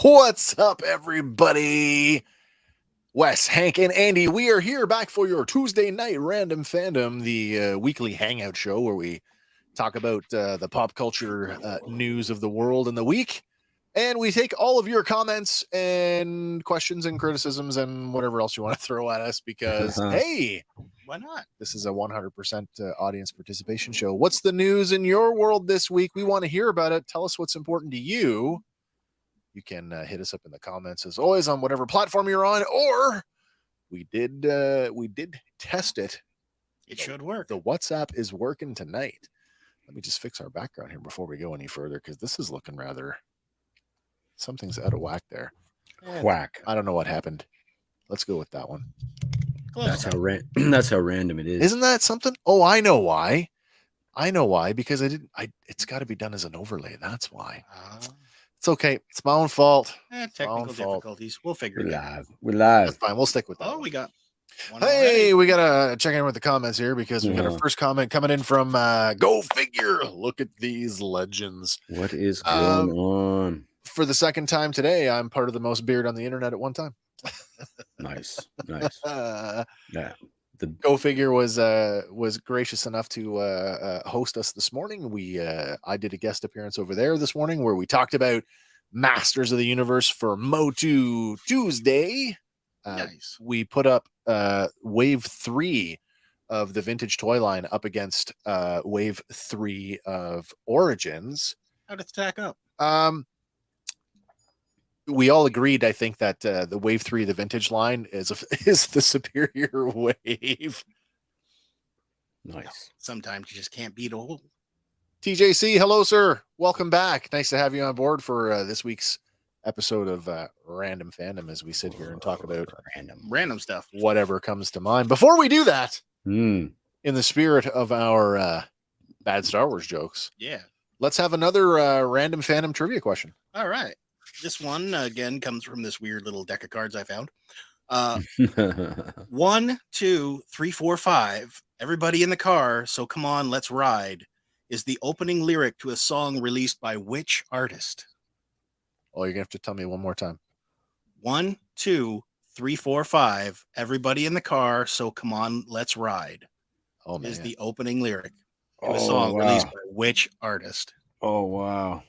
What's up, everybody? Wes, Hank, and Andy, we are here back for your Tuesday night Random Fandom, the weekly hangout show where we talk about the pop culture news of the world and the week. And we take all of your comments and questions and criticisms and whatever else you want to throw at us because, hey, why not? This is a 100% audience participation show. What's the news in your world this week? We want to hear about it. Tell us what's important to you. You can hit us up in the comments as always on whatever platform you're on, or we did test it. It should work. The WhatsApp is working tonight. Let me just fix our background here before we go any further because this is looking rather something's out of whack there. Whack. I don't know what happened. Let's go with that one. That's how random it is. Isn't that something? Oh, I know why. Because it's got to be done as an overlay. That's why. It's okay. It's my own fault. Technical difficulties. We'll figure it out. We're live. That's fine. We'll stick with that. Oh, we got one Hey, already. we got to check in with the comments here because we got our first comment coming in from Go Figure. Look at these legends. What is going on? For the second time today, I'm part of the most beard on the internet at one time. Nice. Yeah. Go Figure was gracious enough to host us this morning. I did a guest appearance over there this morning where we talked about Masters of the Universe for Motu Tuesday. Nice. We put up Wave 3 of the vintage toy line up against Wave 3 of Origins. How did it stack up? We all agreed, I think, that the Wave 3 of the vintage line is the superior wave. Nice. Sometimes you just can't beat old. TJC, hello, sir. Welcome back. Nice to have you on board for this week's episode of Random Fandom as we sit here and talk about random stuff. Whatever comes to mind. Before we do that, in the spirit of our bad Star Wars jokes, let's have another Random Fandom trivia question. All right. This one, again, comes from this weird little deck of cards I found. 1, 2, 3, 4, 5. Everybody in the car, so come on, let's ride, is the opening lyric to a song released by which artist? Oh, you're going to have to tell me one more time. 1, 2, 3, 4, 5. Everybody in the car, so come on, let's ride. Oh, man. Is the opening lyric to a song released by which artist? Oh, wow.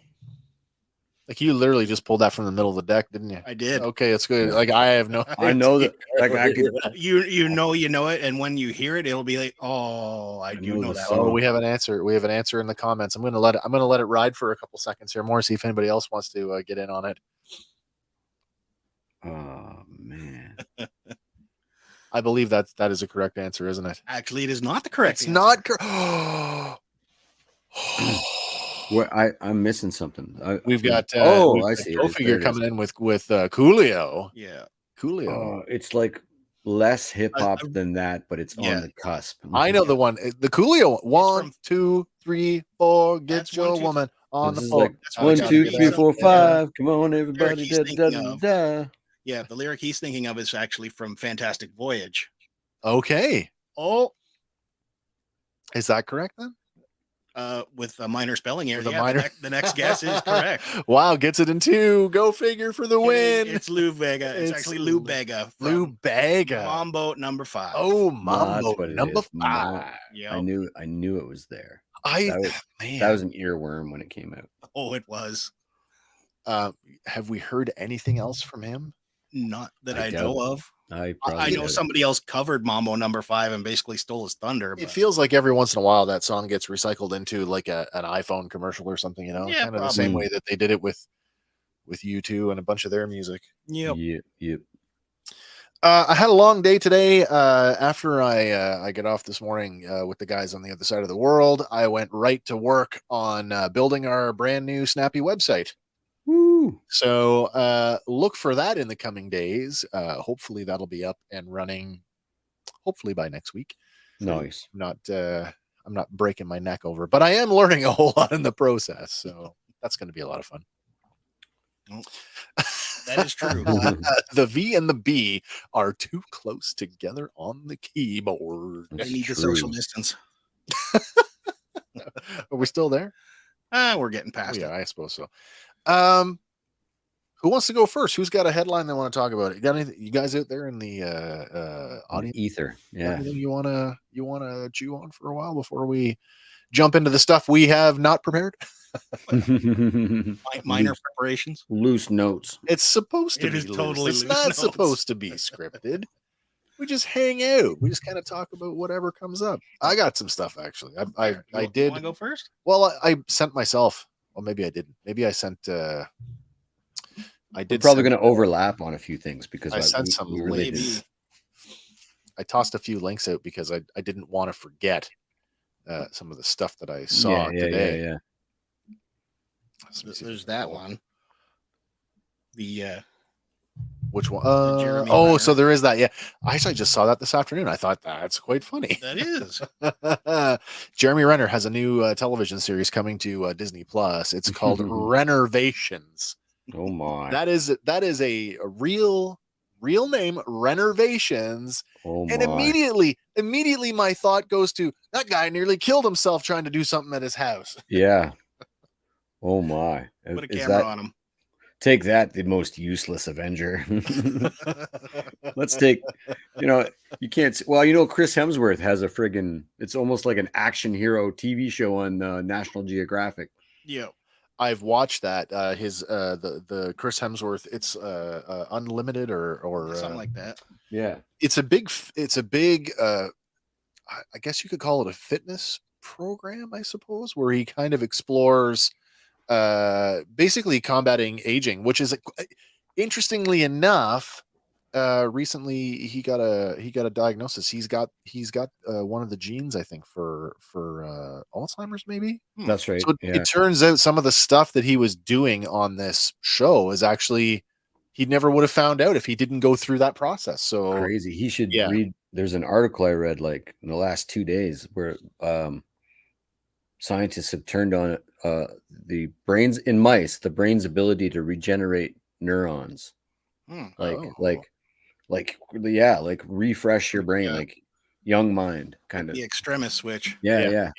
Like you literally just pulled that from the middle of the deck, didn't you? I did. Okay, it's good. Like I have no. I know that. Like I could. You know it, and when you hear it, it'll be like, oh, I do know that. Oh, we have an answer. We have an answer in the comments. I'm gonna let it ride for a couple seconds here more. See if anybody else wants to get in on it. Oh man. I believe that is a correct answer, isn't it? Actually, it is not the correct. It's not correct. I'm missing something. We've got I see. Go Figure coming in with Coolio. Yeah, Coolio. It's like less hip hop than that, but it's on the cusp. I know the one. The Coolio. 1, 2, 3, 4. Get your woman on the floor. Like 1, 2, 3, 4, 5. Come on, everybody. Yeah, the lyric he's thinking of is actually from Fantastic Voyage. Okay. Oh, is that correct then? With a minor spelling error. The next guess is correct. Wow, gets it in 2. Go Figure for the win. It's Lou Bega. It's actually Lou Bega. Lou Bega. Mambo number 5. Oh, Mambo number 5. Yeah, I knew it was there. That was an earworm when it came out. Oh, it was. Have we heard anything else from him? Not that I know of. I know somebody else covered Mambo number 5 and basically stole his thunder. It feels like every once in a while that song gets recycled into like an iPhone commercial or something, you know, kind of the same way that they did it with U2 and a bunch of their music. Yep. I had a long day today. After I got off this morning with the guys on the other side of the world, I went right to work on building our brand new Snappy website. Woo. So look for that in the coming days. Hopefully that'll be up and running hopefully by next week. Nice. I'm not breaking my neck over, but I am learning a whole lot in the process. So that's going to be a lot of fun. That is true. The V and the B are too close together on the keyboard. I need the social distance. Are we still there? We're getting past it. Yeah, I suppose so. Who wants to go first? Who's got a headline they want to talk about? You got anything? You guys out there in the audience? Ether. Yeah. Anything you wanna chew on for a while before we jump into the stuff we have not prepared? Minor preparations. Loose notes. It's supposed to It be is loose. totally It's loose not notes. supposed to be scripted. We just hang out. We just kind of talk about whatever comes up. I got some stuff actually. I You did. want to go first? Well, I sent myself. Well, maybe I didn't. Maybe I sent. I We're did. probably going to overlap on a few things because I sent some really links. did. I tossed a few links out because I didn't want to forget some of the stuff that I saw today. Yeah. There's that one. The which one? Jeremy Oh, Renner. so there is that. Yeah, I actually just saw that this afternoon. I thought that's quite funny. that is. Jeremy Renner has a new television series coming to Disney Plus. It's called Renovations. Oh my! That is a real name, Renovations. Oh my! And immediately, my thought goes to that guy nearly killed himself trying to do something at his house. Yeah. Oh my! Put a camera on him. Take that, the most useless Avenger. Let's take, you can't. Well, Chris Hemsworth has a friggin'. It's almost like an action hero TV show on National Geographic. Yeah, I've watched that. His the Chris Hemsworth. It's Unlimited or something like that. Yeah, it's a big. I guess you could call it a fitness program, I suppose, where he kind of explores basically combating aging, which is interestingly enough, recently he got a diagnosis. He's got one of the genes, I think, for Alzheimer's, maybe. That's right. So it turns out some of the stuff that he was doing on this show is actually he never would have found out if he didn't go through that process. So crazy. He should read. There's an article I read like in the last 2 days where scientists have turned on the brain's in mice, the brain's ability to regenerate neurons. Like refresh your brain, like young mind, kind of the extremis switch. Yeah.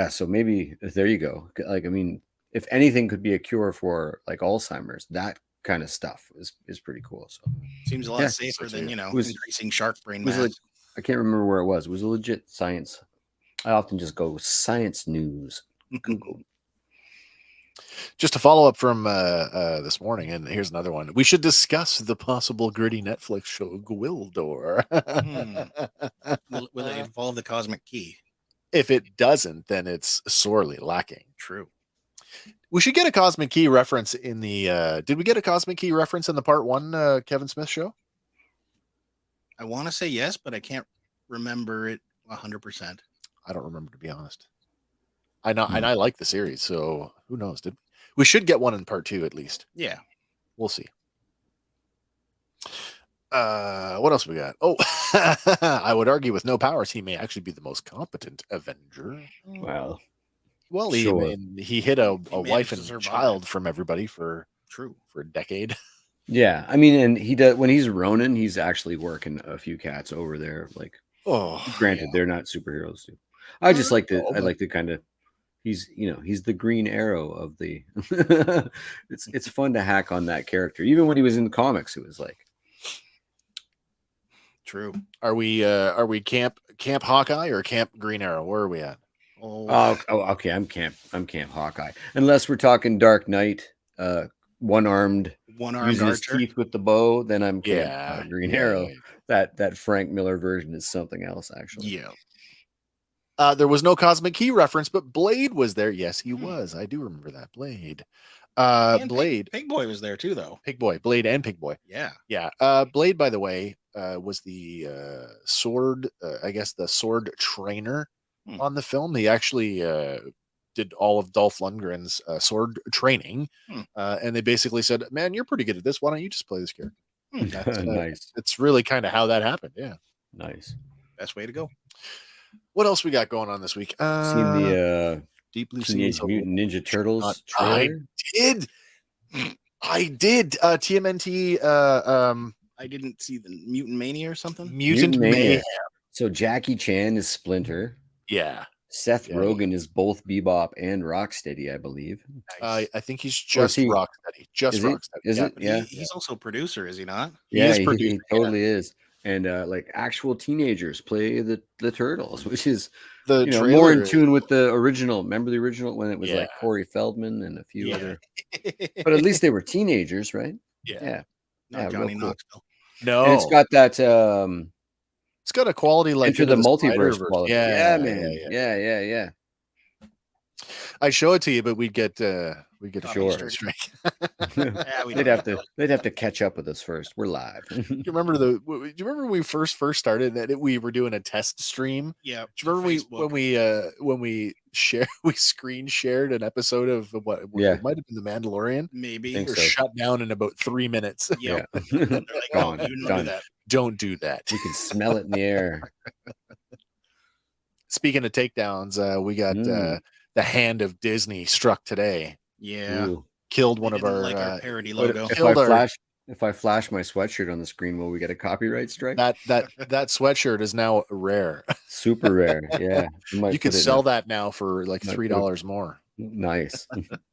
So maybe there you go. Like, I mean, if anything could be a cure for like Alzheimer's, that kind of stuff is pretty cool. So seems a lot safer than increasing shark brain mass. I can't remember where it was. It was a legit science. I often just go science news. Google. Just to follow up from this morning, and here's another one. We should discuss the possible gritty Netflix show Gwildor. Will it involve the cosmic key? If it doesn't, then it's sorely lacking. True. We should get a cosmic key reference in the. Did we get a cosmic key reference in the part 1 Kevin Smith show? I want to say yes, but I can't remember it 100%. I don't remember, to be honest. I know, and I like the series, so who knows? We should get one in part 2 at least. Yeah, we'll see. What else we got? Oh, I would argue with no powers, he may actually be the most competent Avenger. Well, he hid a wife and child from everybody for a decade. Yeah, I mean, and he does when he's Ronin, he's actually working a few cats over there. Like, granted, they're not superheroes too. I just like to. I like to kind of. He's the Green Arrow of the. It's fun to hack on that character. Even when he was in the comics, it was like. True. Are we Camp Hawkeye or Camp Green Arrow? Where are we at? Okay. I'm Camp Hawkeye. Unless we're talking Dark Knight, one-armed uses his teeth with the bow, then I'm Camp Green Arrow. Yeah. That Frank Miller version is something else, actually. Yeah. There was no cosmic key reference, but Blade was there. Yes, he was. I do remember that. Blade. Blade. Pig Boy was there too, though. Pig Boy. Blade and Pig Boy. Yeah. Blade, by the way, was the sword. I guess the sword trainer on the film. He actually did all of Dolph Lundgren's sword training, and they basically said, "Man, you're pretty good at this. Why don't you just play this character?" Nice. It's really kind of how that happened. Yeah. Nice. Best way to go. What else we got going on this week? Seen the Deep Blue Teenage Mutant Ninja Turtles trailer? I did. TMNT. I didn't see the Mutant Mania or something. Mutant Mania. So Jackie Chan is Splinter. Yeah. Seth Rogen is both Bebop and Rocksteady, I believe. I think he's just Rocksteady. Just Rocksteady. Is it? Yeah. He's also producer, is he not? Yeah, he totally is. And like actual teenagers play the turtles, which is more in tune with the original. Remember the original when it was like Corey Feldman and a few other. But at least they were teenagers, right? Yeah. Not Johnny Knoxville. No. And it's got that it's got a quality like Into the Multiverse quality. Yeah, man. Yeah. I show it to you, but we'd get a short strike. They'd have to catch up with us first. We're live. Do you remember when we first started that we were doing a test stream? Yeah. Do you remember when we screen shared an episode of what? It might have been The Mandalorian. Maybe we were shut down in about 3 minutes. Yeah. Gone. Don't do that. You can smell it in the air. Speaking of takedowns, we got the hand of Disney struck today. Yeah. Ooh. Killed one of our parody logo. If I flash my sweatshirt on the screen, will we get a copyright strike? That sweatshirt is now rare. Super rare. Yeah. You could sell that now for like $3 more. Nice.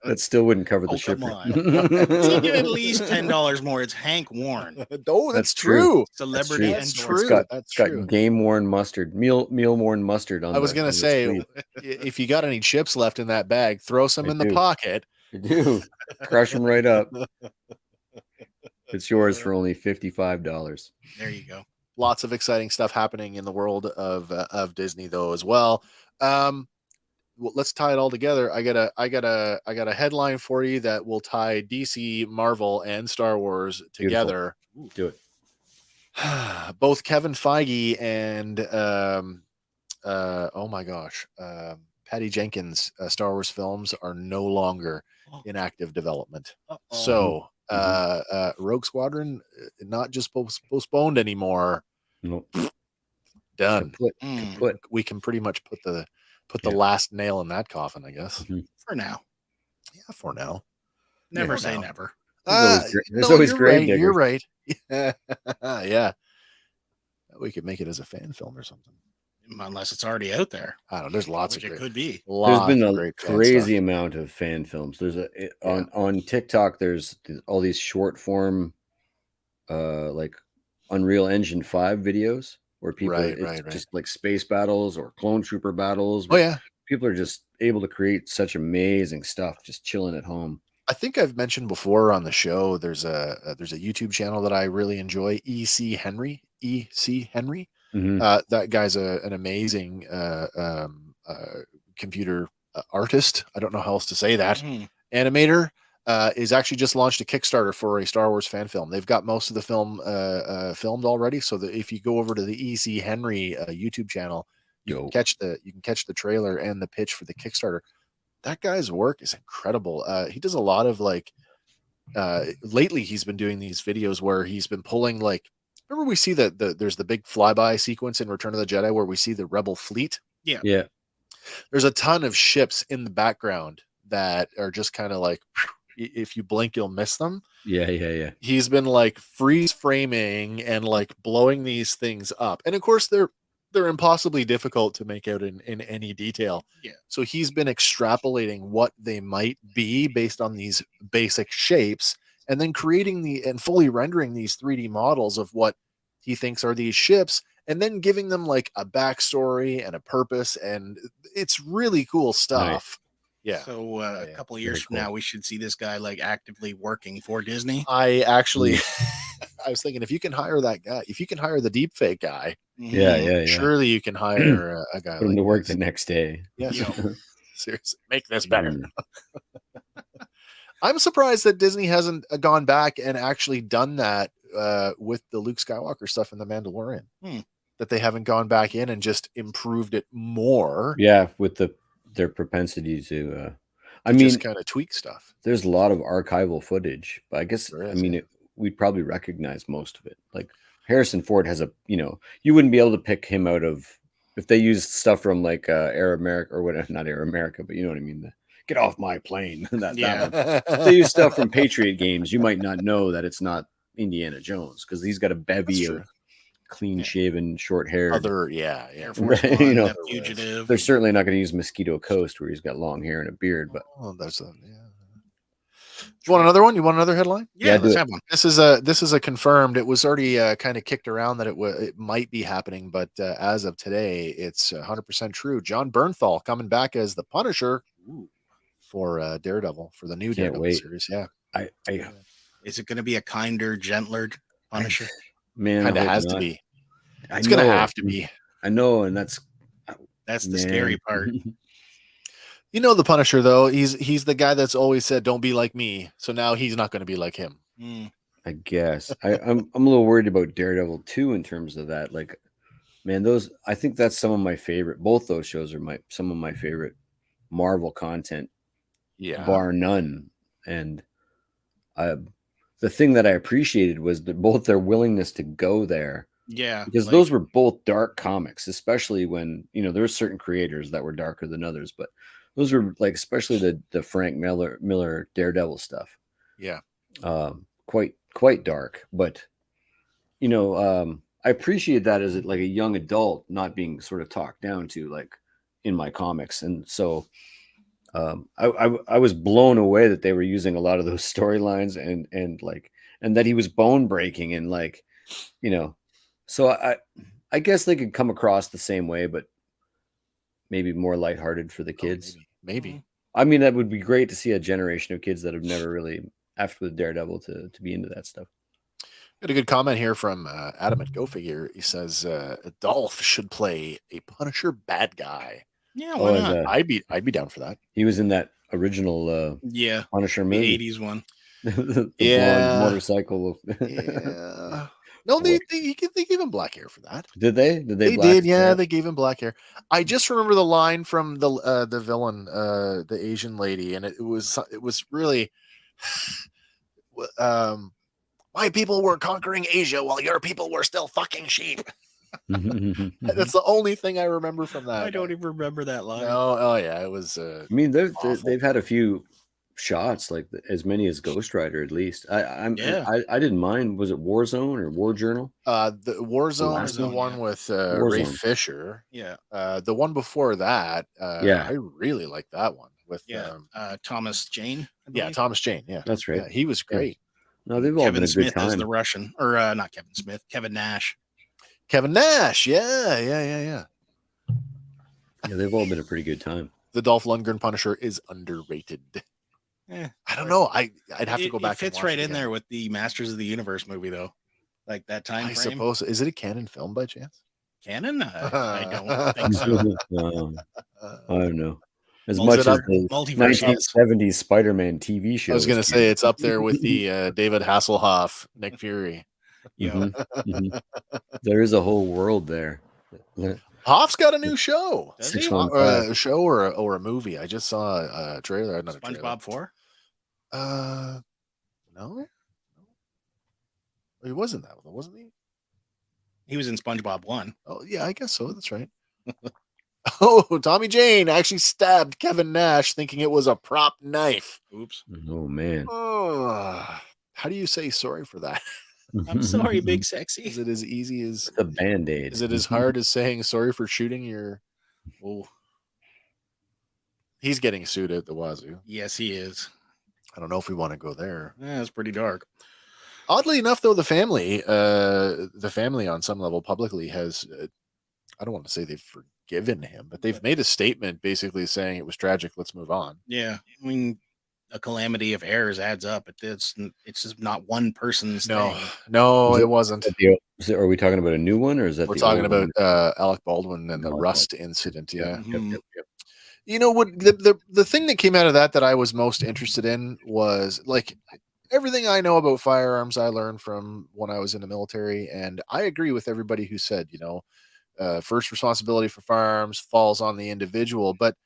That still wouldn't cover the shipping. Take it at least $10 more. It's Hank Warren. Oh, that's true. Celebrity. That's true. It's got game worn mustard, meal worn mustard on. I was gonna say, if you got any chips left in that bag, throw some in the pocket. You do. Crush them right up. It's yours for only $55. There you go. Lots of exciting stuff happening in the world of Disney though as well. Well, let's tie it all together. I got a headline for you that will tie DC, Marvel, and Star Wars together. Do it. Both Kevin Feige and Patty Jenkins Star Wars films are no longer in active development. So Rogue Squadron not just postponed anymore. Nope. Done. Kaput. We can pretty much put the last nail in that coffin, I guess. For now. Yeah, for now. Never say never. There's always grave diggers. You're right. Yeah. We could make it as a fan film or something. Unless it's already out there. I don't know. There's lots of it could be. There's been a crazy amount of fan films. There's on TikTok, there's all these short form like Unreal Engine 5 videos where people just like space battles or clone trooper battles. Oh yeah. People are just able to create such amazing stuff just chilling at home. I think I've mentioned before on the show there's a YouTube channel that I really enjoy, EC Henry. Mm-hmm. That guy's an amazing computer artist. I don't know how else to say that. Animator is actually just launched a Kickstarter for a Star Wars fan film. They've got most of the film filmed already. So that if you go over to the EC Henry YouTube channel, you can catch the trailer and the pitch for the Kickstarter. That guy's work is incredible. He does a lot of lately he's been doing these videos where he's been pulling remember we see there's the big flyby sequence in Return of the Jedi where we see the Rebel fleet. Yeah. There's a ton of ships in the background that are just kind of if you blink, you'll miss them. Yeah. He's been freeze framing and blowing these things up. And of course they're impossibly difficult to make out in any detail. Yeah. So he's been extrapolating what they might be based on these basic shapes and then creating and fully rendering these 3D models of what he thinks are these ships and then giving them a backstory and a purpose. And it's really cool stuff. Nice. Yeah. So a couple of years from now, we should see this guy actively working for Disney. I actually, I was thinking if you can hire that guy, if you can hire the deepfake guy, yeah, surely you can hire a guy. Put him to work the next day. Yes. Seriously, make this better. I'm surprised that Disney hasn't gone back and actually done that with the Luke Skywalker stuff in The Mandalorian. That they haven't gone back in and just improved it more. Yeah, with their propensity to just kind of tweak stuff. There's a lot of archival footage, but I guess we'd probably recognize most of it. Harrison Ford has you wouldn't be able to pick him out of if they used stuff from Air America or whatever, not Air America, but you know what I mean. Get off my plane. That one. They use stuff from Patriot games. You might not know that it's not Indiana Jones because he's got a bevy of clean shaven, short haired. Other, Air Force Right, One, you know, that fugitive. they're certainly not going to use Mosquito Coast where he's got long hair and a beard. But that's You want another one? You want another headline? Yeah, do let's it. have one. This is a confirmed. It was already kind of kicked around that it might be happening, but as of today, it's 100% true. John Bernthal coming back as the Punisher for Daredevil, for the new Can't Daredevil wait. series. Yeah, Is it going to be a kinder, gentler Punisher? Man, kind I of hope has not. to be. I It's going to know. have to be. I know, and that's the scary part. You know the Punisher though. He's the guy that's always said, "Don't be like me." So now he's not going to be like him. I guess I'm a little worried about Daredevil 2 in terms of that. Like, man, I think that's some of my favorite. Both those shows are some of my favorite Marvel content, bar none. And the thing that I appreciated was both their willingness to go there. Yeah, because those were both dark comics, especially when there were certain creators that were darker than others, but those were like especially the Frank Miller Daredevil stuff. Yeah, quite dark, but I appreciate that as like a young adult not being sort of talked down to like in my comics, and so I was blown away that they were using a lot of those storylines and that he was bone breaking and like so I guess they could come across the same way, but maybe more lighthearted for the kids. Maybe. I mean, that would be great to see a generation of kids that have never really, after the Daredevil, to be into that stuff. Got a good comment here from Adam at Go Figure. He says Dolph should play a Punisher bad guy. Yeah, why not? I'd be down for that. He was in that original Punisher movie, the 80s one. the blonde motorcycle. Yeah. No, they gave him black hair for that. Did they? They did. Yeah, they gave him black hair. I just remember the line from the villain, the Asian lady, and it was really, white people were conquering Asia while your people were still fucking sheep. That's the only thing I remember from that. I don't even remember that line. No, oh yeah, it was. I mean, they've had a few shots, like as many as Ghost Rider, at least. I didn't mind. Was it Warzone or War Journal? The Warzone is the one with Ray Fisher. Yeah. The one before that, I really liked that one with Thomas Jane. Yeah, Thomas Jane. Yeah, that's right. Yeah, he was great. Yeah. No, they've all been a Smith good time. As the Russian, or not Kevin Smith, Kevin Nash. Kevin Nash. Yeah. Yeah, they've all been a pretty good time. The Dolph Lundgren Punisher is underrated. I don't know. I'd have to go back. It fits right in there with the Masters of the Universe movie, though. Like that time frame. I suppose. Is it a canon film by chance? Canon? I don't think so. I don't know. As much as the 1970s Spider-Man TV show. I was going to say it's up there with the David Hasselhoff, Nick Fury. There is a whole world there. Hoff's got a new show. A show or a movie. I just saw a trailer. SpongeBob 4? No. He wasn't that, wasn't he? He was in SpongeBob 1. Oh, yeah, I guess so. That's right. Oh, Tommy Jane actually stabbed Kevin Nash thinking it was a prop knife. Oops. Oh, man. How do you say sorry for that? I'm sorry, Big Sexy. Is it as easy as a Band-Aid? Is it as hard as saying sorry for shooting your... Oh. He's getting sued at the wazoo. Yes, he is. I don't know if we want to go there. Yeah, it's pretty dark. Oddly enough, though, the family on some level publicly has, I don't want to say they've forgiven him, but they've made a statement basically saying it was tragic. Let's move on. Yeah. I mean, a calamity of errors adds up. It's just not one person's thing. No, it wasn't. Are we talking about a new one, or is that we're talking about Alec Baldwin and the Rust incident? Yeah. Yep. You know what? The thing that came out of that I was most interested in was like everything I know about firearms I learned from when I was in the military, and I agree with everybody who said, first responsibility for firearms falls on the individual, but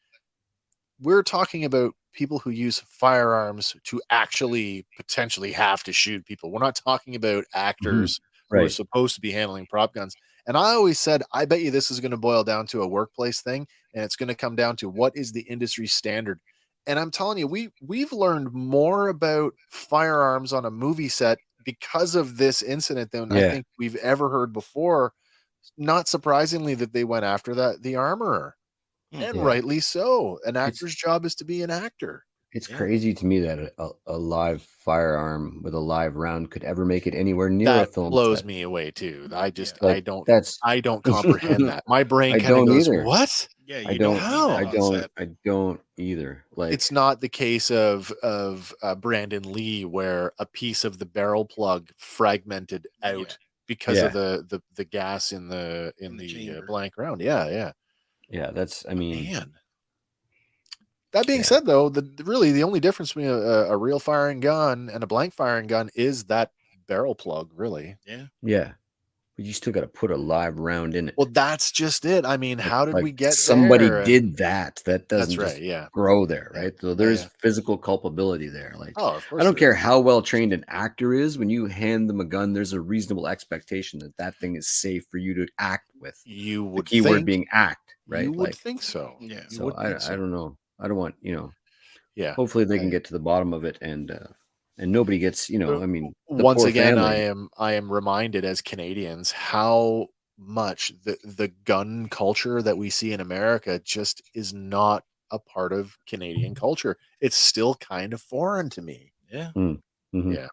we're talking about people who use firearms to actually potentially have to shoot people. We're not talking about actors who are supposed to be handling prop guns. And I always said, I bet you this is going to boil down to a workplace thing, and it's going to come down to what is the industry standard. And I'm telling you, we've learned more about firearms on a movie set because of this incident than I think we've ever heard before. Not surprisingly that they went after the armorer, and rightly so. An actor's job is to be an actor. It's crazy to me that a live firearm with a live round could ever make it anywhere near a That film blows set. me away too. I just Like, I don't comprehend that. My brain I kind of don't goes, either. "What?" Yeah, I you don't. how? I don't either. Like, It's not the case of Brandon Lee where a piece of the barrel plug fragmented out because of the gas in the blank round. Yeah. That's. I mean, man. That being said, though, really the only difference between a real firing gun and a blank firing gun is that barrel plug, really. Yeah. But you still got to put a live round in it. Well, that's just it. I mean, how did we get somebody there? did that? That doesn't That's right, just grow there, right? So there's physical culpability there. Like, of course, I don't care how well trained an actor is. When you hand them a gun, there's a reasonable expectation that that thing is safe for you to act with. You would the keyword being act, right? You would think so. Yeah. So I don't know. I don't want Yeah. Hopefully they can get to the bottom of it and nobody gets, I mean, once again, family. I am reminded as Canadians how much the gun culture that we see in America just is not a part of Canadian culture. It's still kind of foreign to me. Yeah. Mm-hmm. Yeah.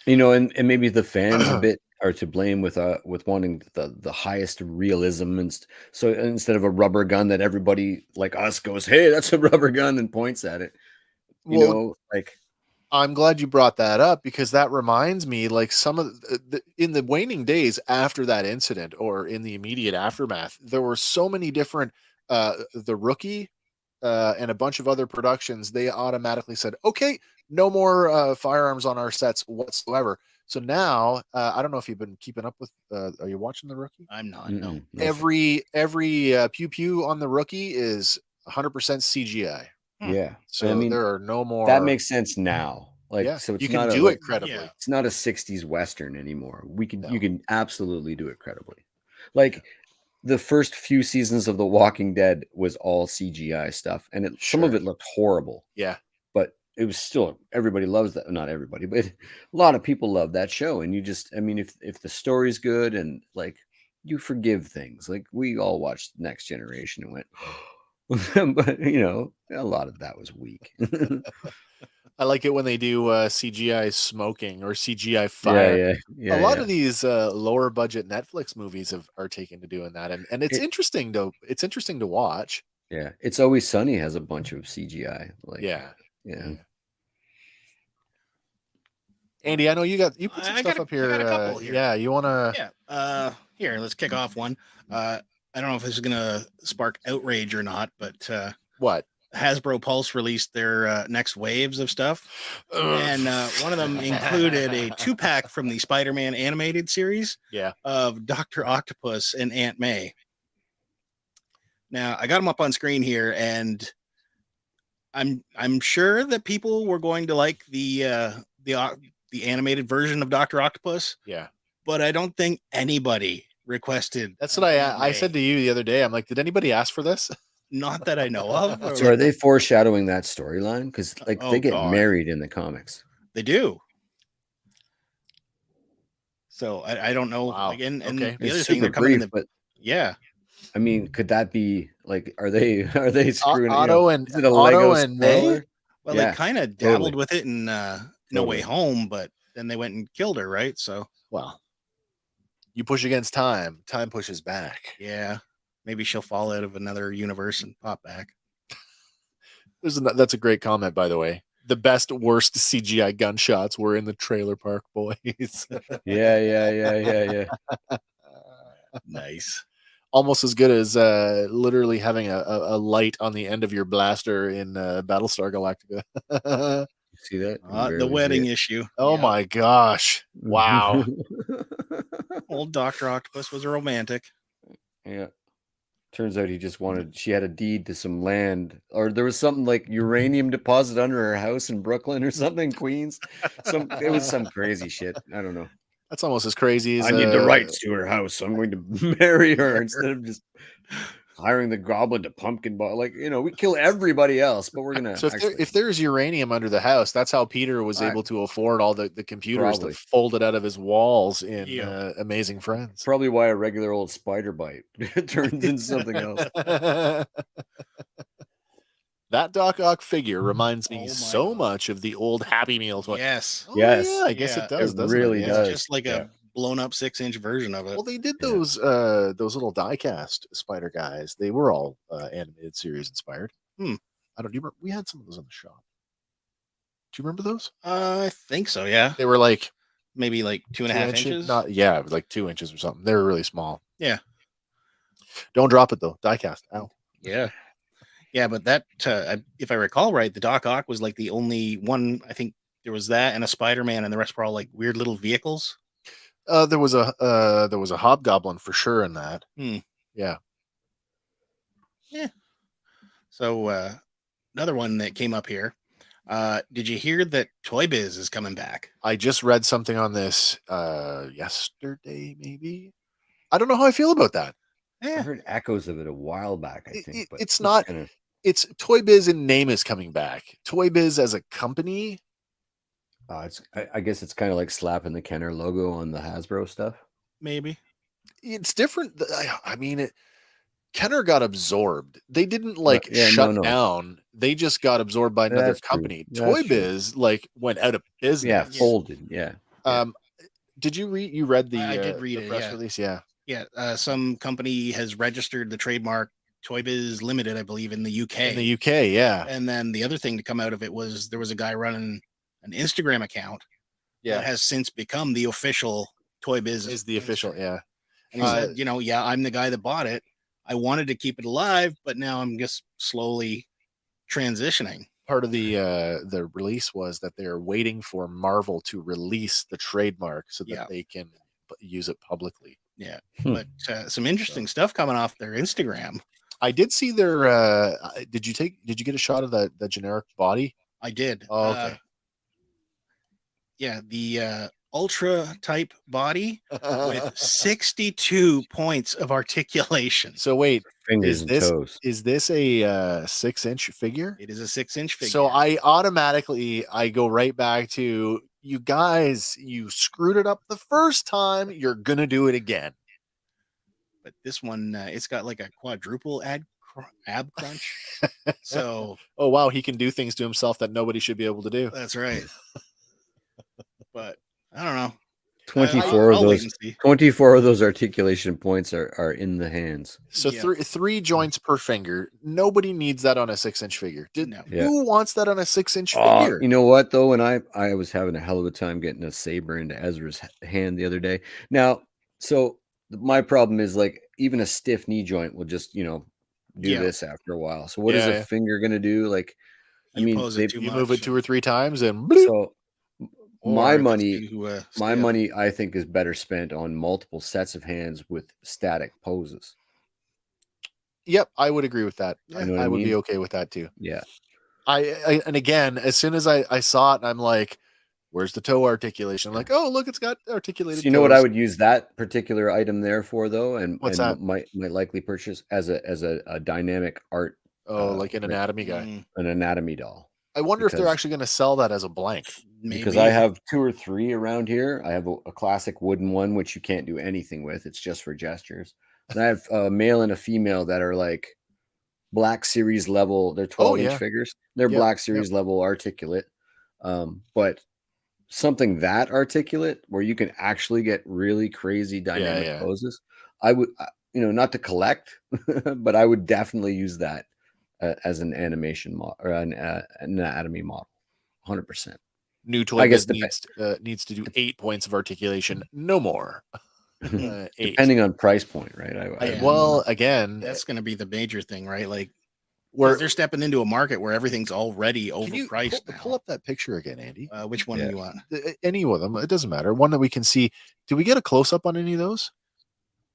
And maybe the fans a bit are to blame with wanting the highest realism, and so instead of a rubber gun that everybody like us goes, hey, that's a rubber gun, and points at it. I'm glad you brought that up, because that reminds me, like, some of in the waning days after that incident or in the immediate aftermath, there were so many different The Rookie and a bunch of other productions. They automatically said, okay, no more firearms on our sets whatsoever. So now, I don't know if you've been keeping up with, are you watching The Rookie? I'm not. No. Every pew pew on The Rookie is 100% CGI. Yeah. So there are no more. That makes sense now. So it's you can not do it credibly. Yeah. It's not a 60s Western anymore. You can absolutely do it credibly. Like the first few seasons of The Walking Dead was all CGI stuff, and some of it looked horrible. Yeah. But it was still, everybody loves that. Not everybody, but a lot of people love that show. And if the story's good and like you forgive things, like we all watched Next Generation and went, but a lot of that was weak. I like it when they do CGI smoking or CGI fire. Yeah, a lot of these lower budget Netflix movies are taken to doing that, and it's interesting to watch. Yeah, It's Always Sunny has a bunch of CGI. Yeah. Andy, I know you put some stuff up here. I got a couple here. Yeah, you want to? Yeah. Here, let's kick off one. I don't know if this is gonna spark outrage or not, but what? Hasbro Pulse released their next waves of stuff, and one of them included a 2-pack from the Spider-Man animated series. Of Dr. Octopus and Aunt May. Now I got them up on screen here, and I'm sure that people were going to like the animated version of Dr. Octopus. Yeah, but I don't think anybody requested. That's what I said to you the other day. I'm like, did anybody ask for this? Not that I know of. So are they foreshadowing that storyline? Because they get married in the comics. They do. So I don't know. Wow. Again, and okay. the other thing they're coming but yeah. I mean, could that be like? Are they screwing Otto and May? Well, they kind of dabbled with it in No Way Home, but then they went and killed her, right? So you push against time, time pushes back. Yeah. Maybe she'll fall out of another universe and pop back. That's a great comment, by the way. The best, worst CGI gunshots were in the Trailer Park Boys. Yeah. Nice. Almost as good as literally having a light on the end of your blaster in Battlestar Galactica. See that? The wedding issue. Oh my gosh. Wow. Old Dr. Octopus was a romantic. Yeah. Turns out she had a deed to some land, or there was something like uranium deposit under her house in Brooklyn or something, Queens. It was some crazy shit. I don't know. That's almost as crazy as I need the rights to her house, so I'm going to marry her instead of just hiring the goblin to pumpkin ball. Like, we kill everybody else, but we're gonna. So if there's uranium under the house, that's how Peter was able to afford all the computers to fold it out of his walls in Amazing Friends. Probably why a regular old spider bite turns into something else. That Doc Ock figure reminds me so much of the old Happy Meal toy. Yes. Oh, yeah, I guess it does. It really does. It's just like a blown up 6-inch version of it. Well, they did those little die-cast spider guys. They were all animated series inspired. I don't remember. We had some of those in the shop. Do you remember those? I think so. Yeah. They were like maybe like 2.5 inches. Like 2 inches or something. They were really small. Yeah. Don't drop it though. Die-cast. Ow. Yeah. Yeah, but that, if I recall right, the Doc Ock was like the only one. I think there was that and a Spider-Man, and the rest were all like weird little vehicles. There was a Hobgoblin for sure in that. Yeah. Yeah. So another one that came up here. Did you hear that Toy Biz is coming back? I just read something on this yesterday, maybe. I don't know how I feel about that. Yeah. I heard echoes of it a while back, I think. But it's not. It's Toy Biz in name is coming back. Toy Biz as a company. I guess it's kind of like slapping the Kenner logo on the Hasbro stuff. Maybe. It's different. I mean, Kenner got absorbed. They didn't shut down. They just got absorbed by another company. Toy Biz went out of business. Yeah, folded. Yeah. Did you read? You read the? I did read the it. Press release. Yeah. Yeah. Some company has registered the trademark Toy Biz Limited, I believe, in the UK. In the UK, yeah. And then the other thing to come out of it was there was a guy running an Instagram account. That has since become the official Toy Biz. Is the official, yeah. And he said, I'm the guy that bought it. I wanted to keep it alive, but now I'm just slowly transitioning. Part of the release was that they're waiting for Marvel to release the trademark so that they can use it publicly. Yeah, but some interesting stuff coming off their Instagram. I did see their. Did you get a shot of the generic body? I did. Oh, okay. The ultra type body with 62 points of articulation. So wait, fingers and toes. Is this a 6-inch figure? It is a 6-inch figure. So I go right back to you guys. You screwed it up the first time. You're gonna do it again. But this one, it's got like a quadruple ab crunch. So, oh wow, he can do things to himself that nobody should be able to do. That's right. But I don't know. 24 of those articulation points are in the hands. So three joints per finger. Nobody needs that on a 6-inch figure. Who wants that on a 6-inch figure? You know what though? When I was having a hell of a time getting a saber into Ezra's hand the other day. Now, so my problem is like even a stiff knee joint will just do this after a while. So what is a finger gonna do? Like, you move it 2 or 3 times and so. My money, I think, is better spent on multiple sets of hands with static poses. Yep, I would agree with that. I would be okay with that too. Yeah. And again, as soon as I saw it, I'm like, "Where's the toe articulation?" I'm like, "Oh, look, it's got articulated." So you know what I would use that particular item there for, though, and what's that? Might likely purchase as a dynamic art. Like an anatomy guy, an anatomy doll. I wonder if they're actually going to sell that as a blank. Maybe. Because I have 2 or 3 around here. I have a classic wooden one, which you can't do anything with. It's just for gestures. And I have a male and a female that are like Black Series level. They're 12-inch figures. They're Black Series level articulate. But something that articulate where you can actually get really crazy dynamic poses. I would, not to collect, but I would definitely use that as an animation model or an anatomy model. 100%. New Toy Biz needs to do 8 points of articulation, no more. 8. Depending on price point, right? Again, that's going to be the major thing, right? Like, where they're stepping into a market where everything's already overpriced. Pull up that picture again, Andy. Which one do you want? Any of them? It doesn't matter. One that we can see. Do we get a close up on any of those?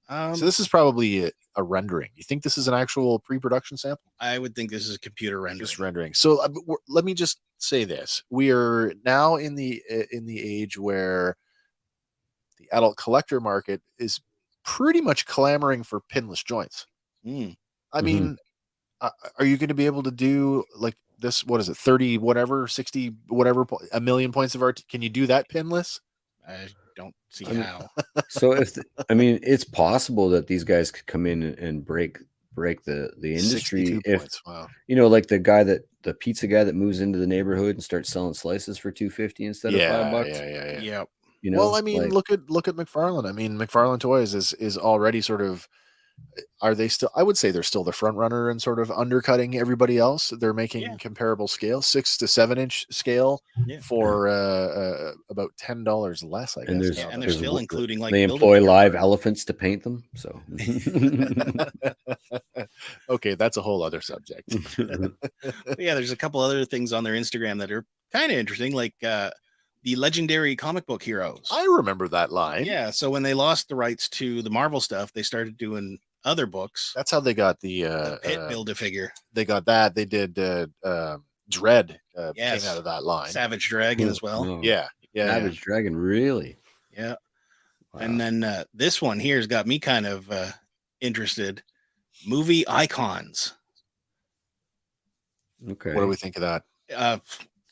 So this is probably a rendering. You think this is an actual pre-production sample? I would think this is a computer rendering. Just rendering. So let me just say this: we are now in the age where the adult collector market is pretty much clamoring for pinless joints. I mean, are you going to be able to do like this? What is it? 30, whatever, 60, whatever, a million points of art. Can you do that pinless? I don't see how. So it's possible that these guys could come in and break the industry if points. Wow. Like the pizza guy that moves into the neighborhood and starts selling slices for $2.50 instead of $5. Yeah. Yep. Well, I mean, look at McFarlane. I mean, McFarlane Toys is already sort of. Are they still? I would say they're still the front runner and sort of undercutting everybody else. They're making comparable scale, 6 to 7 inch scale for about $10 less, I guess. And they're still including like they employ live elephants to paint them. So okay, that's a whole other subject. There's a couple other things on their Instagram that are kind of interesting, like the legendary comic book heroes. I remember that line. Yeah, so when they lost the rights to the Marvel stuff, they started doing other books. That's how they got the Pit Build-A-Figure. They got that. They did Dread came out of that line. Savage Dragon as well. Oh, yeah. Savage Dragon, really? Yeah. Wow. And then this one here's got me kind of interested. Movie icons. Okay. What do we think of that?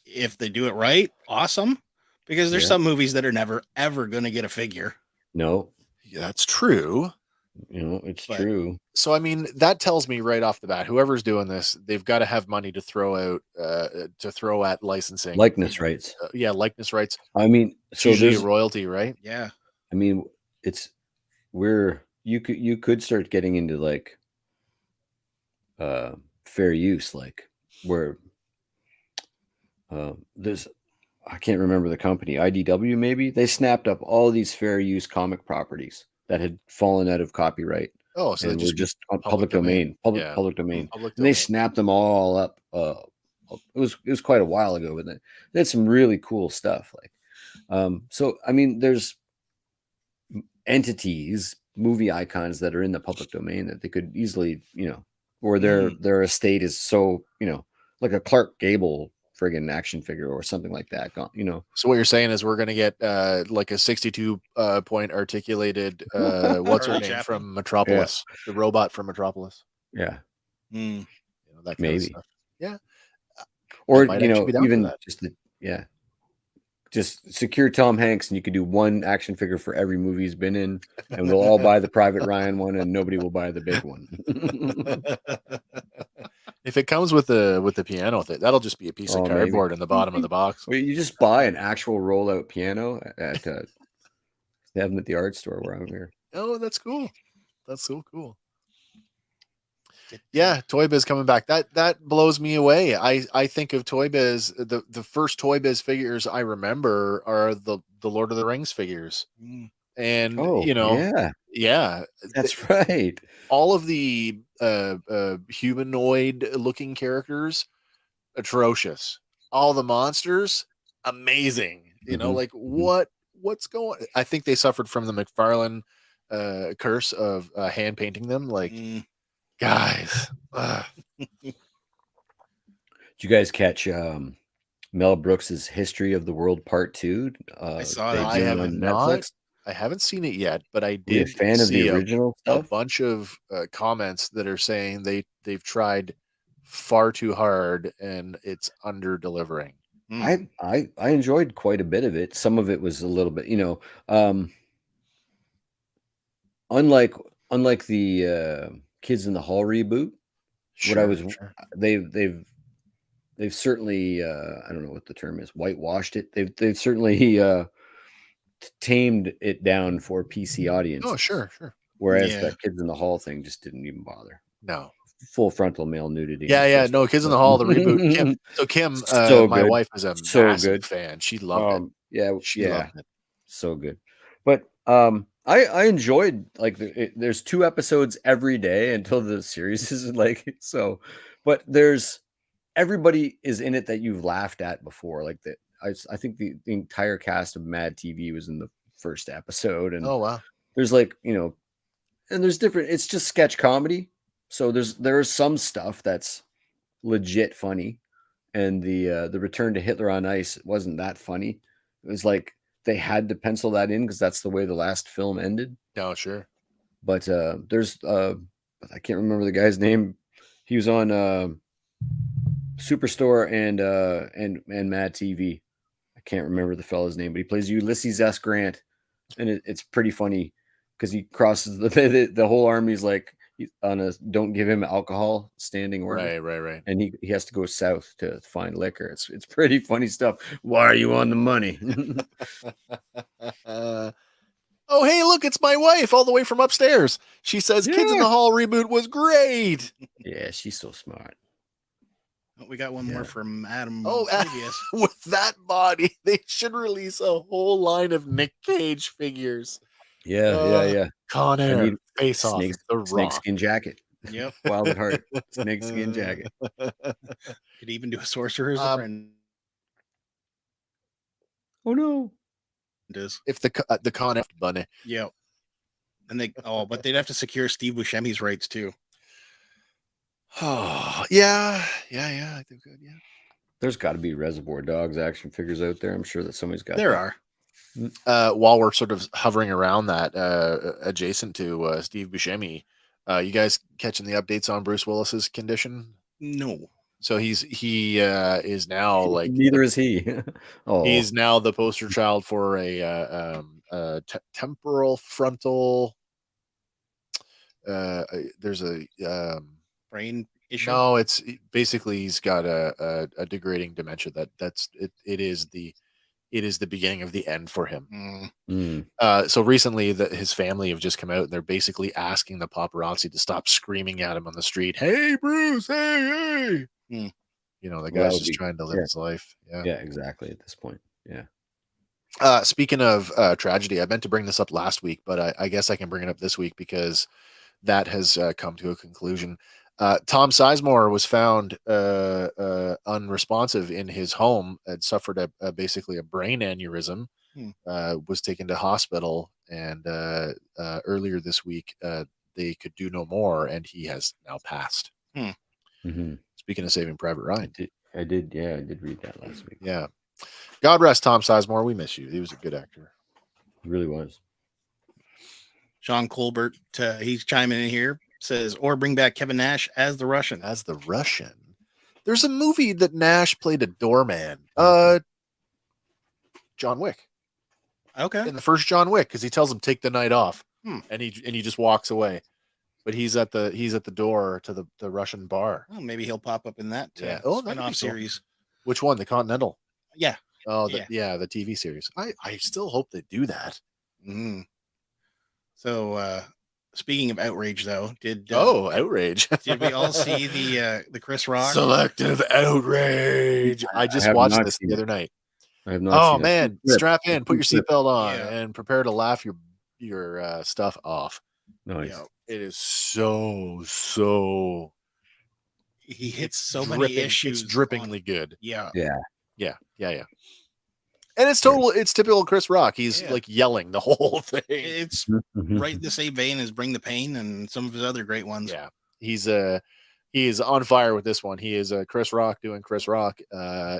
If they do it right, awesome. Because there's some movies that are never, ever going to get a figure. No. Yeah, that's true. It's true. So, I mean, that tells me right off the bat, whoever's doing this, they've got to have money to throw out, to throw at licensing. Likeness rights. Likeness rights. I mean, so there's royalty, right? Yeah. I mean, you could start getting into like fair use, like where there's, I can't remember the company, IDW maybe. They snapped up all these fair use comic properties that had fallen out of copyright. Oh, so they were just on public domain. Public domain. And they snapped them all up. It was quite a while ago, but they had some really cool stuff. Like, so I mean, there's entities, movie icons that are in the public domain that they could easily, or their estate is so, like a Clark Gable friggin' action figure or something like that. So what you're saying is we're gonna get like a 62 point articulated what's her name from Metropolis, the robot from Metropolis. Yeah. That kind maybe. Of stuff. Yeah. Or even just secure Tom Hanks and you could do one action figure for every movie he's been in, and we'll all buy the Private Ryan one and nobody will buy the big one. If it comes with the piano thing, that'll just be a piece of cardboard in the bottom of the box. Well, you just buy an actual rollout piano at they have them at the art store where I'm here. Oh, that's cool. That's so cool. Yeah, Toy Biz coming back. That blows me away. I think of Toy Biz. The first Toy Biz figures I remember are the Lord of the Rings figures. And yeah, that's right. All of the humanoid looking characters, atrocious. All the monsters, amazing. Like what's going? I think they suffered from the McFarlane curse of hand painting them. Like, guys, did you guys catch Mel Brooks's History of the World Part 2? I saw that. I haven't Netflix. I haven't seen it yet, but I did see of the original stuff? A bunch of comments that are saying they've tried far too hard and it's under delivering. I enjoyed quite a bit of it. Some of it was a little bit, unlike the Kids in the Hall reboot. They've certainly I don't know what the term is, whitewashed it. They've certainly tamed it down for PC audiences. Oh, sure. Whereas that Kids in the Hall thing just didn't even bother. No. Full frontal male nudity. Yeah. No, Kids in the Hall, the reboot. Kim, my wife is a massive fan. She loved it. Yeah, she loved it. So good. But I enjoyed there's 2 episodes every day until the series is so. But there's everybody is in it that you've laughed at before. Like that. I think the entire cast of Mad TV was in the first episode, and oh wow, there's and there's different. It's just sketch comedy, so there is some stuff that's legit funny, and the Return to Hitler on Ice wasn't that funny. It was like they had to pencil that in because that's the way the last film ended. No, sure, but there's I can't remember the guy's name. He was on Superstore and Mad TV. I can't remember the fella's name, but he plays Ulysses S. Grant, and it's pretty funny because he crosses the whole army's like on a don't give him alcohol standing order. Right. And he has to go south to find liquor. It's pretty funny stuff. Why are you on the money? Oh, hey, look, it's my wife all the way from upstairs. She says Kids in the Hall reboot was great. Yeah, she's so smart. Oh, we got one more from Adam. Oh, with that body, they should release a whole line of Nick Cage figures. Yeah. Con Air, Face Off, The Rock. Snakeskin jacket. Yep. Wild at Heart, snakeskin jacket. Could even do a sorcerer's friend. Oh no. If the Con Air bunny. Yep. And but they'd have to secure Steve Buscemi's rights too. Oh, yeah. I think good. Yeah. There's got to be Reservoir Dogs action figures out there. I'm sure that somebody's got. There are. While we're sort of hovering around that, adjacent to Steve Buscemi, you guys catching the updates on Bruce Willis's condition? No. So he is now like neither is he. He's now the poster child for a temporal frontal. There's a brain issue. No, it's basically he's got a degrading dementia. It is the beginning of the end for him. So recently, his family have just come out and they're basically asking the paparazzi to stop screaming at him on the street. Hey, Bruce! Hey! You know, the guy's just trying to live his life. Yeah, exactly. At this point, yeah. Speaking of tragedy, I meant to bring this up last week, but I guess I can bring it up this week because that has come to a conclusion. Tom Sizemore was found unresponsive in his home, had suffered basically a brain aneurysm, was taken to hospital, and earlier this week they could do no more, and he has now passed. Speaking of Saving Private Ryan, I did read that last week. Yeah, God rest Tom Sizemore. We miss you. He was a good actor. He really was. Sean Colbert, he's chiming in here. Says, or bring back Kevin Nash as the Russian. There's a movie that Nash played a doorman. John Wick. Okay. In the first John Wick, because he tells him take the night off, and he just walks away. But he's at the door to the Russian bar. Oh, maybe he'll pop up in that spin-off series. Which one? The Continental. Yeah. Oh, the TV series. I still hope they do that. So. Speaking of outrage, though, outrage! Did we all see the Chris Rock selective outrage? I just watched this the other night. I have not. Oh man, strap in, put your seatbelt on, and prepare to laugh your stuff off. Nice. You know, it is so. He hits so many issues. It's drippingly good. Yeah. And it's typical Chris Rock. He's like yelling the whole thing. It's right in the same vein as Bring the Pain and some of his other great ones. Yeah. He is on fire with this one. He is Chris Rock doing Chris Rock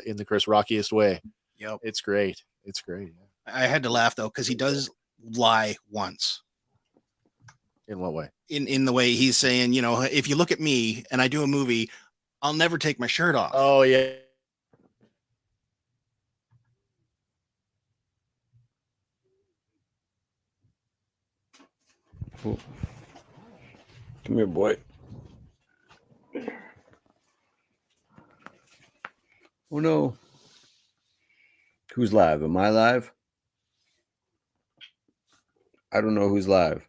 in the Chris Rockiest way. Yep. It's great. I had to laugh though, because he does lie once. In what way? In the way he's saying, if you look at me and I do a movie, I'll never take my shirt off. Oh yeah. Cool. Come here, boy. Oh no. Who's live? Am I live? I don't know who's live.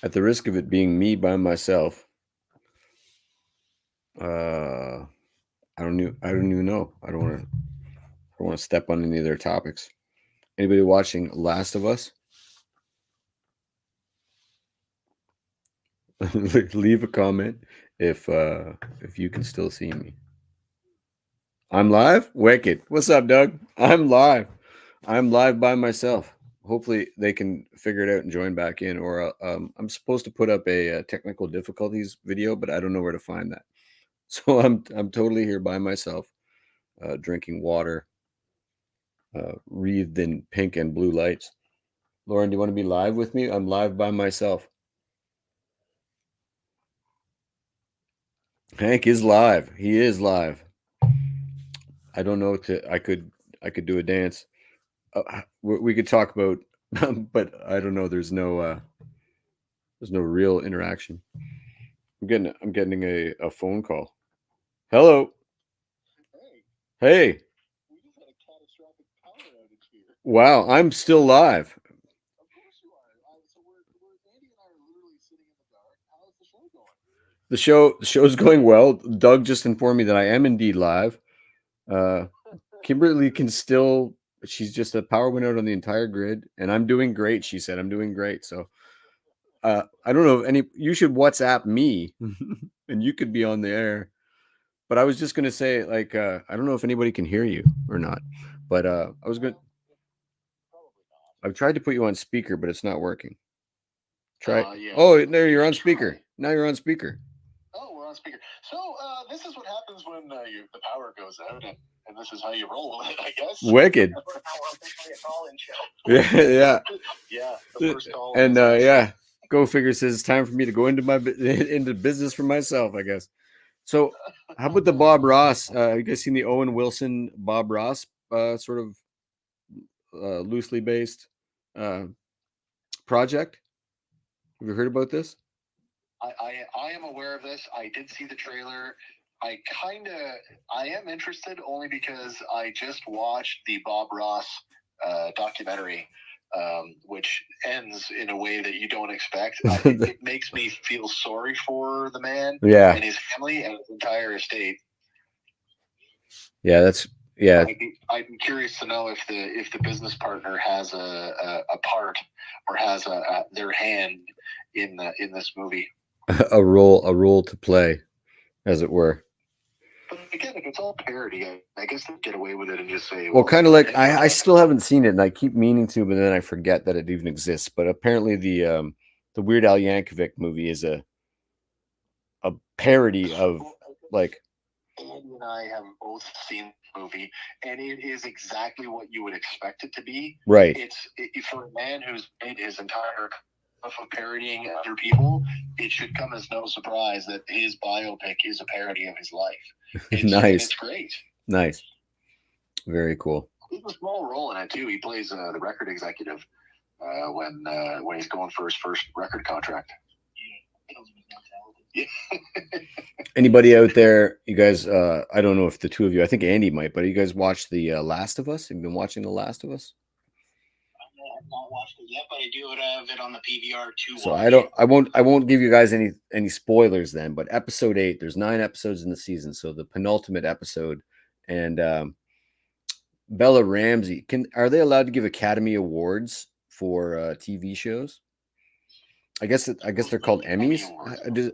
At the risk of it being me by myself. I don't even know. I don't want to step on any of their topics. Anybody watching Last of Us? Leave a comment if you can still see me. I'm live? Wicked. What's up, Doug? I'm live. I'm live by myself. Hopefully they can figure it out and join back in. Or I'm supposed to put up a technical difficulties video, but I don't know where to find that. So I'm totally here by myself, drinking water, wreathed in pink and blue lights. Lauren, do you want to be live with me? I'm live by myself. Hank is live. He is live. I don't know I could do a dance. We could talk about, but I don't know. There's no real interaction. I'm getting a phone call. Hello. Hey. Wow, I'm still live. Of course you are. So Andy and I are literally sitting in the dark. How's the show going? The show's going well. Doug just informed me that I am indeed live. Kimberly can still. She's just a power went out on the entire grid, and I'm doing great. She said I'm doing great. So, I don't know if you should WhatsApp me, and you could be on the air. But I was just gonna say, like, I don't know if anybody can hear you or not. But I was gonna. I've tried to put you on speaker, but it's not working. Try. Yeah. Oh, there you're on speaker. Now you're on speaker. Oh, we're on speaker. So this is what happens when the power goes out, and this is how you roll with it, I guess. Wicked. Yeah, yeah. Yeah. The first call. And yeah, Go Figure says it's time for me to go into business for myself, I guess. So, how about the Bob Ross? You guys seen the Owen Wilson Bob Ross sort of loosely based project? Have you heard about this? I am aware of this. I did see the trailer. I am interested only because I just watched the Bob Ross documentary, which ends in a way that you don't expect. It makes me feel sorry for the man and his family and his entire estate. Yeah, I'd be curious to know if the business partner has a part or has their hand in this movie. A role to play, as it were. But again, if it's all parody, I guess they'll get away with it and just say, well kind of like I still haven't seen it, and I keep meaning to, but then I forget that it even exists. But apparently the Weird Al Yankovic movie is a parody of like. Andy and I have both seen the movie, and it is exactly what you would expect it to be. Right. It's for a man who's made his entire life of parodying other people, it should come as no surprise that his biopic is a parody of his life. Nice. It's great. Nice. Very cool. He has a small role in it too. He plays the record executive when he's going for his first record contract. Anybody out there, you guys, I don't know if the two of you, I think Andy might, but you guys watched The Last of Us? Have you been watching The Last of Us? I have not watched it yet, but I do have it on the PVR too. So I won't give you guys any spoilers then, but episode 8, there's 9 episodes in the season, so the penultimate episode, and Bella Ramsey, are they allowed to give Academy Awards for TV shows? I guess they're called Emmys.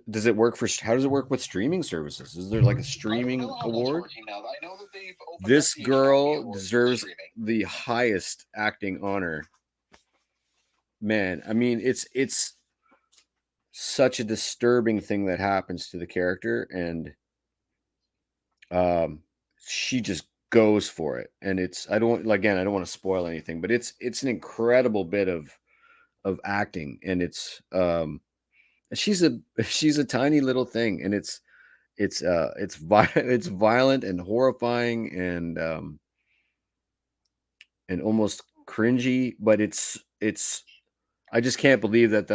Does it work how does it work with streaming services? Is there like a streaming award? I know that this girl deserves the highest acting honor. Man, I mean, it's such a disturbing thing that happens to the character, and she just goes for it. And I don't want to spoil anything, but it's an incredible bit of acting, and it's she's a tiny little thing, and it's violent and horrifying and almost cringy, but it's I just can't believe that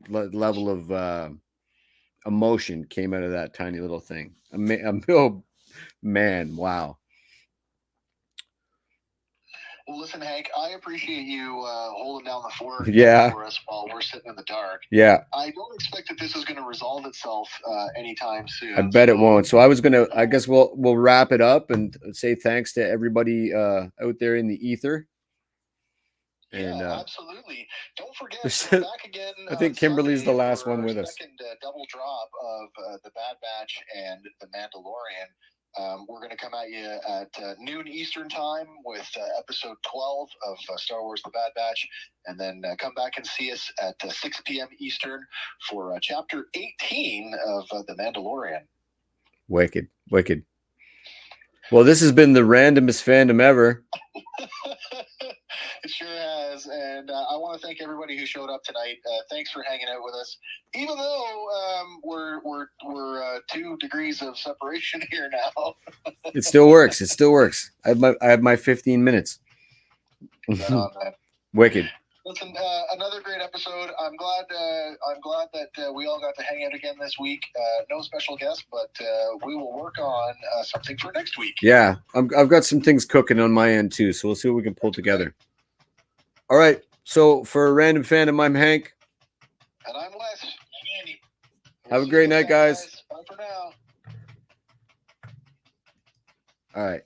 level of emotion came out of that tiny little thing. Oh man, wow. Well, listen, Hank, I appreciate you holding down the fort for us while we're sitting in the dark. Yeah. I don't expect that this is going to resolve itself anytime soon. I bet it won't. So I guess we'll wrap it up and say thanks to everybody out there in the ether. And, absolutely. Don't forget, we're back again. I think Kimberly's the last one with us. Second double drop of The Bad Batch and The Mandalorian. We're going to come at you at noon Eastern time with episode 12 of Star Wars The Bad Batch, and then come back and see us at 6 p.m. Eastern for chapter 18 of The Mandalorian. Wicked. Well, this has been the randomest fandom ever. It sure has, and I want to thank everybody who showed up tonight. Thanks for hanging out with us. Even though we're 2 degrees of separation here now. It still works. It still works. I have my 15 minutes. Wicked. Listen, another great episode. I'm glad that we all got to hang out again this week. No special guest, but we will work on something for next week. Yeah, I've got some things cooking on my end too, so we'll see what we can pull together. All right. So for Random Fandom, I'm Hank. And I'm Wes. I'm Andy. Have a great night, guys. Bye for now. All right.